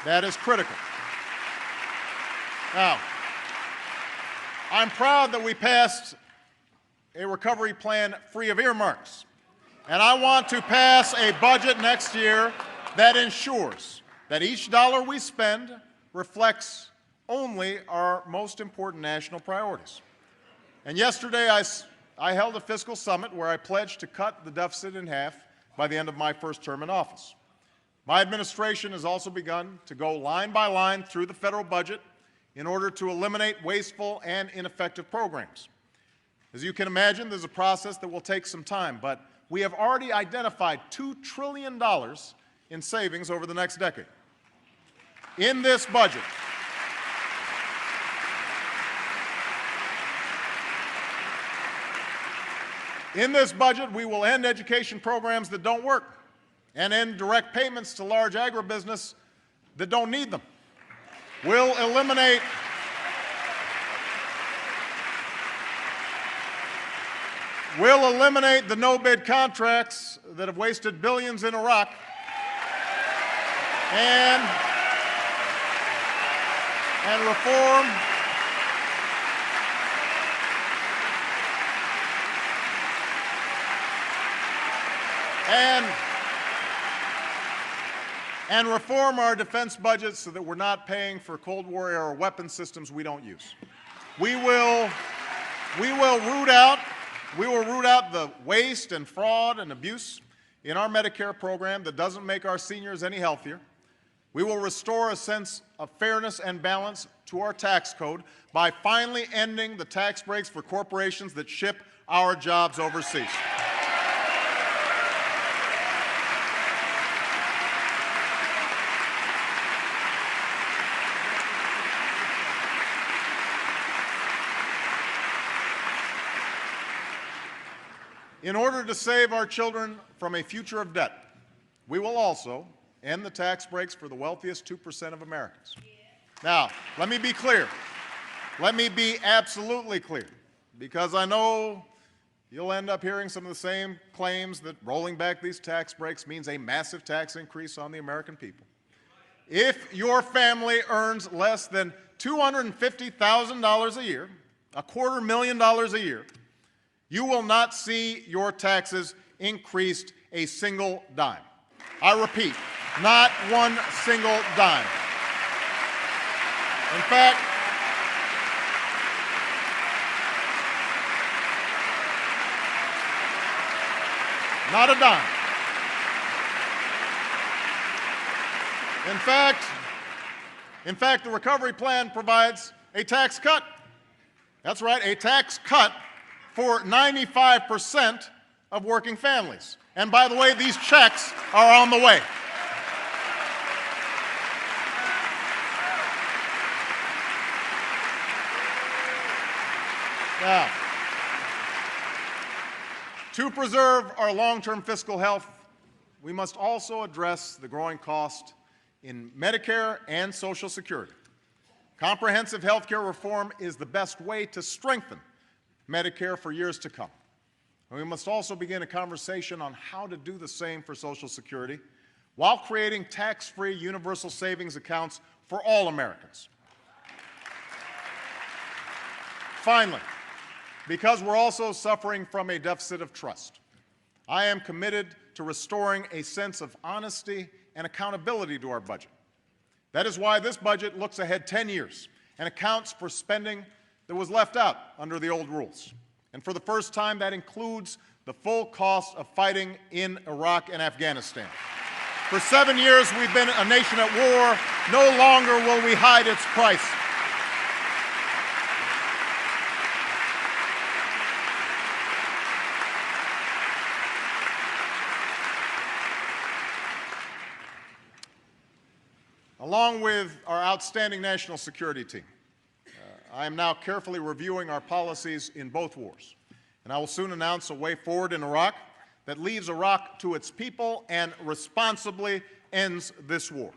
That is critical. Now, I'm proud that we passed a recovery plan free of earmarks. And I want to pass a budget next year that ensures that each dollar we spend reflects only our most important national priorities. And yesterday I held a fiscal summit where I pledged to cut the deficit in half by the end of my first term in office. My administration has also begun to go line by line through the federal budget in order to eliminate wasteful and ineffective programs. As you can imagine, there's a process that will take some time, but we have already identified $2 trillion in savings over the next decade. In this budget, we will end education programs that don't work and end direct payments to large agribusiness that don't need them. We'll eliminate the no-bid contracts that have wasted billions in Iraq and reform our defense budgets so that we're not paying for Cold War-era weapons systems we don't use. We will root out the waste and fraud and abuse in our Medicare program that doesn't make our seniors any healthier. We will restore a sense of fairness and balance to our tax code by finally ending the tax breaks for corporations that ship our jobs overseas. In order to save our children from a future of debt, we will also end the tax breaks for the wealthiest 2% of Americans. Now, let me be clear. Let me be absolutely clear, because I know you'll end up hearing some of the same claims that rolling back these tax breaks means a massive tax increase on the American people. If your family earns less than $250,000 a year, $250,000 a year, you will not see your taxes increased a single dime. I repeat, not one single dime. In fact, not a dime. In fact, the recovery plan provides a tax cut. That's right, a tax cut for 95% of working families. And by the way, these checks are on the way. Now, to preserve our long-term fiscal health, we must also address the growing cost in Medicare and Social Security. Comprehensive health care reform is the best way to strengthen Medicare for years to come. And we must also begin a conversation on how to do the same for Social Security while creating tax-free universal savings accounts for all Americans. Finally, because we're also suffering from a deficit of trust, I am committed to restoring a sense of honesty and accountability to our budget. That is why this budget looks ahead 10 years and accounts for spending that was left out under the old rules. And for the first time, that includes the full cost of fighting in Iraq and Afghanistan. For 7 years, we've been a nation at war. No longer will we hide its price. Along with our outstanding national security team, I am now carefully reviewing our policies in both wars, and I will soon announce a way forward in Iraq that leaves Iraq to its people and responsibly ends this war.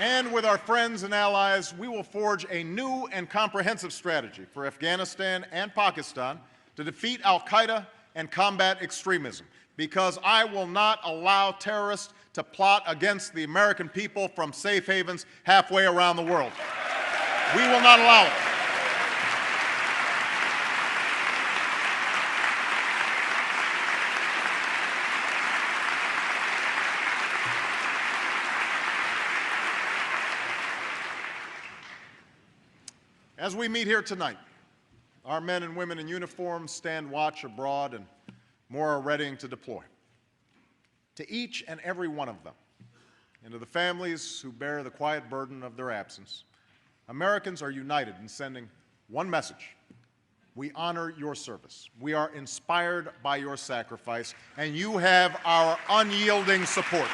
And with our friends and allies, we will forge a new and comprehensive strategy for Afghanistan and Pakistan to defeat al-Qaeda and combat extremism, because I will not allow terrorists to plot against the American people from safe havens halfway around the world. We will not allow it. As we meet here tonight, our men and women in uniform stand watch abroad, and more are readying to deploy. To each and every one of them, and to the families who bear the quiet burden of their absence, Americans are united in sending one message: we honor your service. We are inspired by your sacrifice, and you have our unyielding support.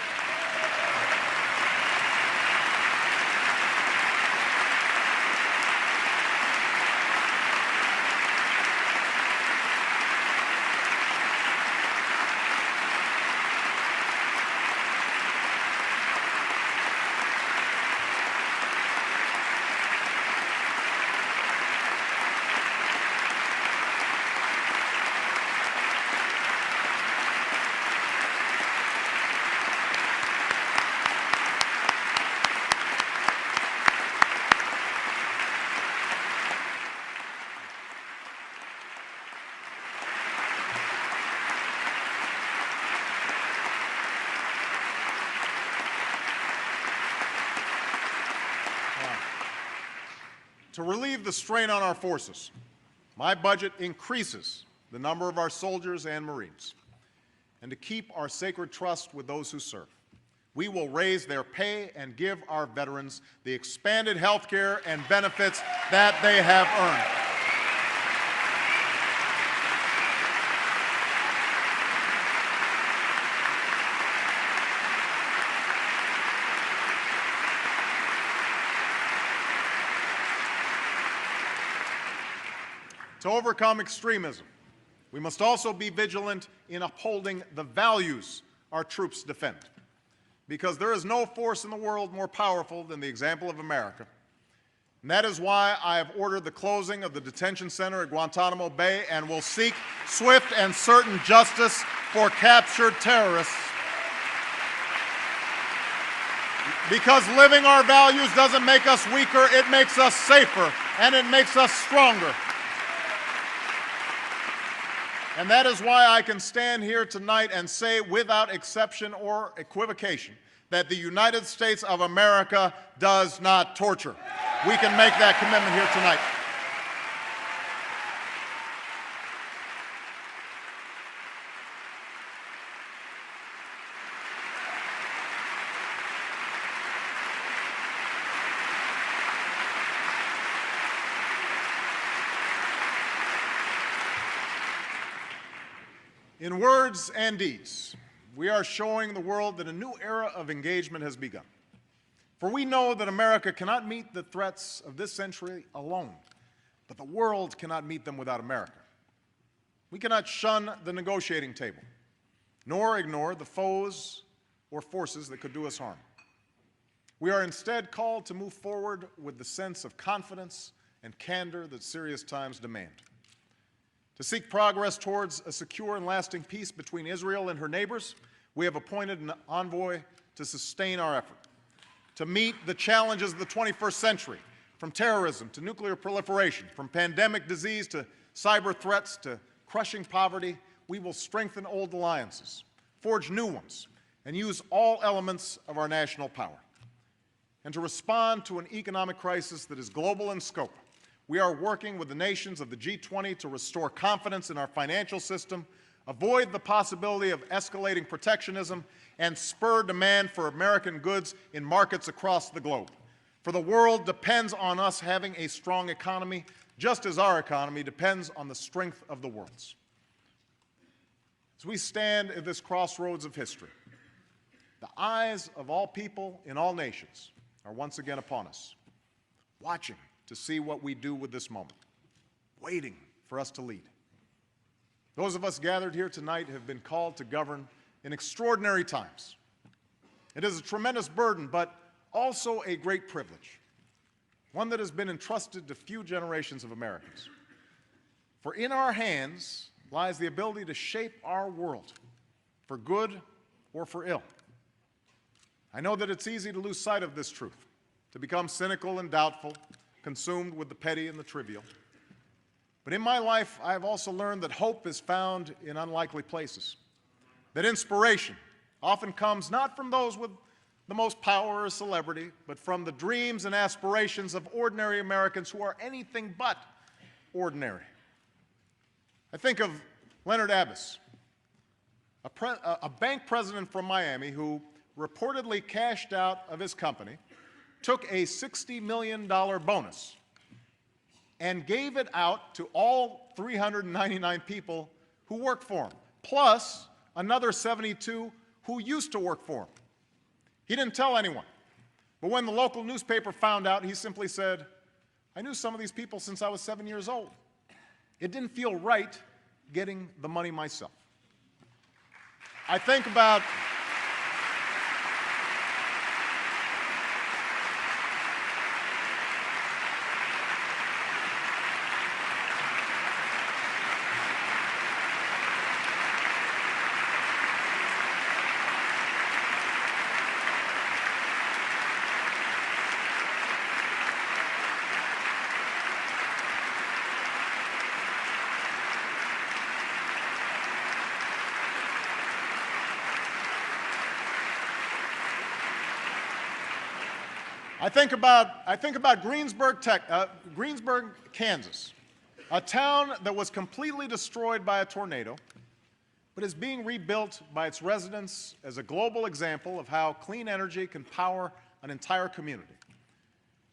To relieve the strain on our forces, my budget increases the number of our soldiers and Marines. And to keep our sacred trust with those who serve, we will raise their pay and give our veterans the expanded health care and benefits that they have earned. To overcome extremism, we must also be vigilant in upholding the values our troops defend, because there is no force in the world more powerful than the example of America. And that is why I have ordered the closing of the detention center at Guantanamo Bay and will seek swift and certain justice for captured terrorists. Because living our values doesn't make us weaker, it makes us safer, and it makes us stronger. And that is why I can stand here tonight and say without exception or equivocation that the United States of America does not torture. We can make that commitment here tonight. In words and deeds, we are showing the world that a new era of engagement has begun. For we know that America cannot meet the threats of this century alone, but the world cannot meet them without America. We cannot shun the negotiating table, nor ignore the foes or forces that could do us harm. We are instead called to move forward with the sense of confidence and candor that serious times demand. To seek progress towards a secure and lasting peace between Israel and her neighbors, we have appointed an envoy to sustain our effort. To meet the challenges of the 21st century, from terrorism to nuclear proliferation, from pandemic disease to cyber threats to crushing poverty, we will strengthen old alliances, forge new ones, and use all elements of our national power. And to respond to an economic crisis that is global in scope, we are working with the nations of the G20 to restore confidence in our financial system, avoid the possibility of escalating protectionism, and spur demand for American goods in markets across the globe. For the world depends on us having a strong economy, just as our economy depends on the strength of the world's. As we stand at this crossroads of history, the eyes of all people in all nations are once again upon us, watching to see what we do with this moment, waiting for us to lead. Those of us gathered here tonight have been called to govern in extraordinary times. It is a tremendous burden, but also a great privilege, one that has been entrusted to few generations of Americans. For in our hands lies the ability to shape our world, for good or for ill. I know that it's easy to lose sight of this truth, to become cynical and doubtful, consumed with the petty and the trivial. But in my life, I have also learned that hope is found in unlikely places, that inspiration often comes not from those with the most power or celebrity, but from the dreams and aspirations of ordinary Americans who are anything but ordinary. I think of Leonard Abbas, a bank president from Miami who reportedly cashed out of his company, took a $60 million bonus, and gave it out to all 399 people who worked for him, plus another 72 who used to work for him. He didn't tell anyone. But when the local newspaper found out, he simply said, "I knew some of these people since I was 7 years old. It didn't feel right getting the money myself." I think about Greensburg, Kansas, a town that was completely destroyed by a tornado, but is being rebuilt by its residents as a global example of how clean energy can power an entire community,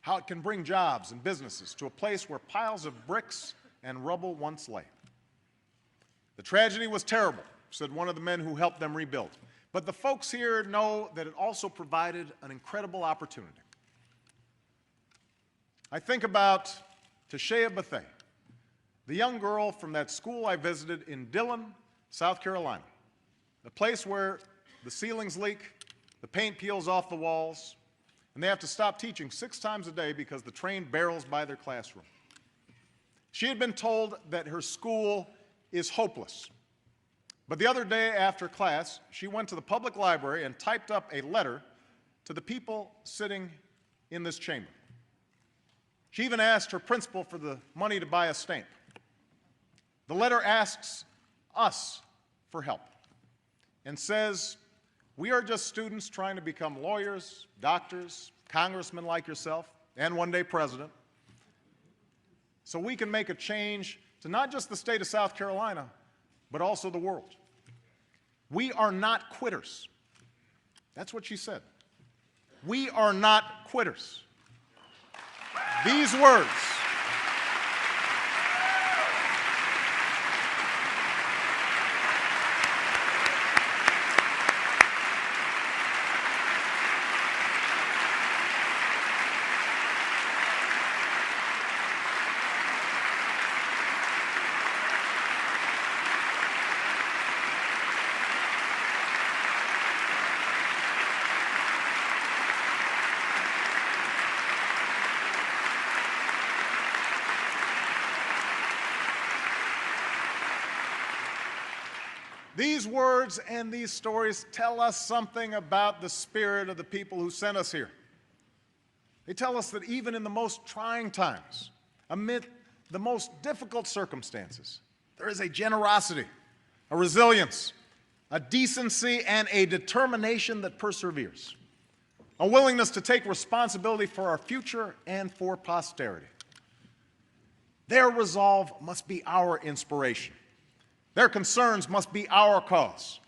how it can bring jobs and businesses to a place where piles of bricks and rubble once lay. "The tragedy was terrible," said one of the men who helped them rebuild, "but the folks here know that it also provided an incredible opportunity." I think about Tashea Bethea, the young girl from that school I visited in Dillon, South Carolina, the place where the ceilings leak, the paint peels off the walls, and they have to stop teaching 6 times a day because the train barrels by their classroom. She had been told that her school is hopeless. But the other day after class, she went to the public library and typed up a letter to the people sitting in this chamber. She even asked her principal for the money to buy a stamp. The letter asks us for help and says, "We are just students trying to become lawyers, doctors, congressmen like yourself, and one day president, so we can make a change to not just the state of South Carolina, but also the world. We are not quitters." That's what she said. We are not quitters. These words These words and these stories tell us something about the spirit of the people who sent us here. They tell us that even in the most trying times, amid the most difficult circumstances, there is a generosity, a resilience, a decency, and a determination that perseveres, a willingness to take responsibility for our future and for posterity. Their resolve must be our inspiration. Their concerns must be our cause.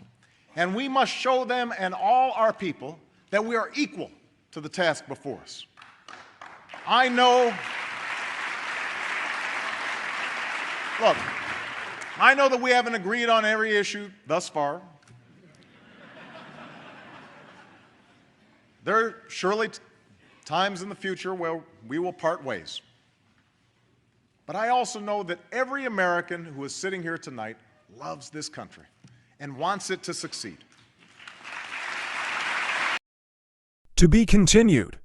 And we must show them and all our people that we are equal to the task before us. I know that we haven't agreed on every issue thus far. There are surely times in the future where we will part ways. But I also know that every American who is sitting here tonight loves this country and wants it to succeed. To be continued.